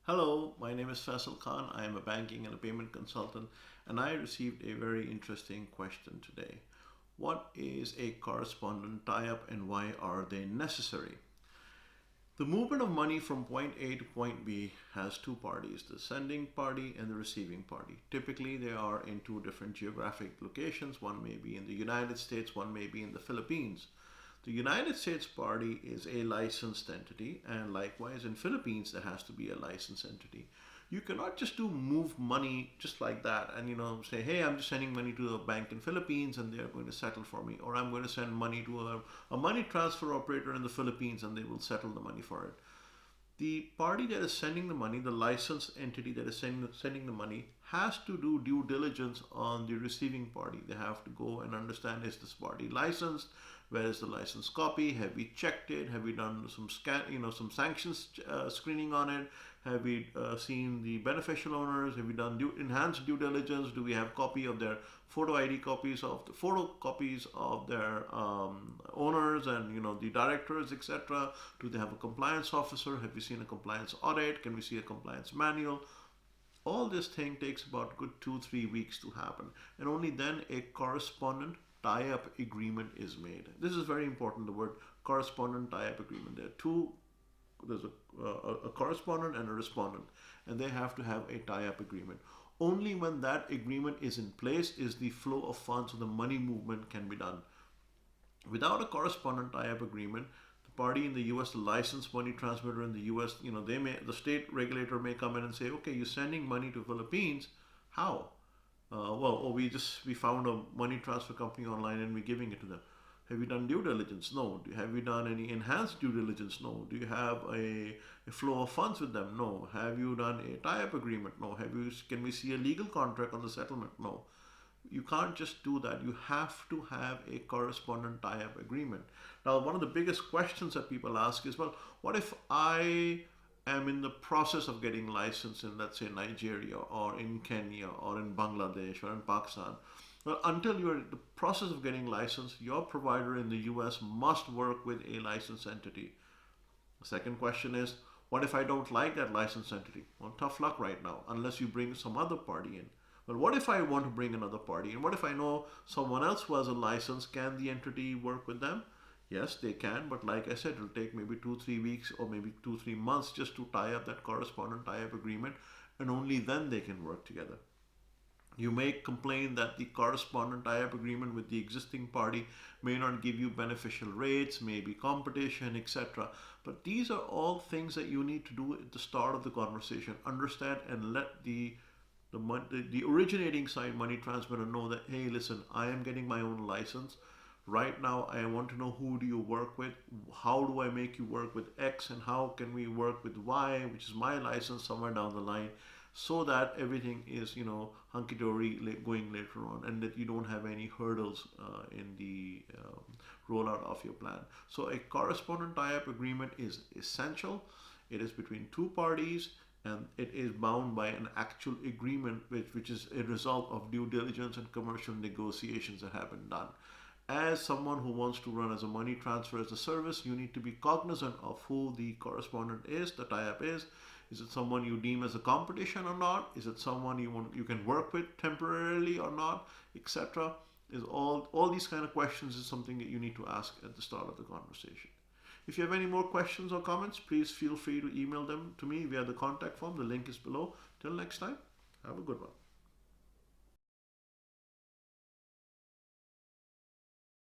Hello, my name is Faisal Khan. I am a banking and a payment consultant, and I received a very interesting question today. What is a correspondent tie up and why are they necessary? The movement of money from point A to point B has two parties, the sending party and the receiving party. Typically, they are in two different geographic locations. One may be in the United States, one may be in the Philippines. The United States party is a licensed entity, and likewise in Philippines there has to be a licensed entity. You cannot just do move money just like that and say, hey, I'm just sending money to a bank in Philippines and they're going to settle for me, or I'm going to send money to a money transfer operator in the Philippines and they will settle the money for it. The party that is sending the money, the licensed entity that is sending the money, has to do due diligence on the receiving party. They have to go and understand, is this party licensed? Where is the license copy? Have we checked it? Have we done some some sanctions screening on it? Have we seen the beneficial owners? Have we done enhanced due diligence? Do we have copy of their photo ID copies of the photocopies of their owners and the directors, etc.? Do they have a compliance officer? Have we seen a compliance audit? Can we see a compliance manual? All this thing takes about good 2-3 weeks to happen, and only then a correspondent tie-up agreement is made. This is very important. The word correspondent tie-up agreement. There are two. There's a correspondent and a respondent, and they have to have a tie-up agreement. Only when that agreement is in place is the flow of funds or the money movement can be done. Without a correspondent tie-up agreement, the party in the U.S., the licensed money transmitter in the U.S., the state regulator may come in and say, okay, you're sending money to Philippines. How? We found a money transfer company online and we're giving it to them. Have you done due diligence? No. Have you done any enhanced due diligence? No. Do you have a flow of funds with them? No. Have you done a tie-up agreement? No. Can we see a legal contract on the settlement? No. You can't just do that. You have to have a correspondent tie-up agreement. Now, one of the biggest questions that people ask is, well, what if I am in the process of getting licensed in, let's say, Nigeria or in Kenya or in Bangladesh or in Pakistan? Well, until you're in the process of getting licensed, your provider in the US must work with a licensed entity. The second question is, what if I don't like that licensed entity? Well, tough luck right now, unless you bring some other party in. But what if I want to bring another party? And what if I know someone else who has a license? Can the entity work with them? Yes, they can, but like I said, it'll take maybe 2-3 weeks or maybe 2-3 months just to tie up that correspondent tie up agreement, and only then they can work together. You may complain that the correspondent tie up agreement with the existing party may not give you beneficial rates, maybe competition, etc. But these are all things that you need to do at the start of the conversation. Understand and let the originating side money transmitter know that, hey, listen, I am getting my own license. Right now, I want to know, who do you work with? How do I make you work with X? And how can we work with Y, which is my license, somewhere down the line, so that everything is, hunky dory going later on, and that you don't have any hurdles in the rollout of your plan. So, a correspondent tie up agreement is essential. It is between two parties, and it is bound by an actual agreement, which is a result of due diligence and commercial negotiations that have been done. As someone who wants to run as a money transfer as a service, you need to be cognizant of who the correspondent is, the tie-up is. Is it someone you deem as a competition or not? Is it someone you can work with temporarily or not, etc.? Is all these kind of questions is something that you need to ask at the start of the conversation. If you have any more questions or comments, please feel free to email them to me via the contact form. The link is below. Till next time, have a good one.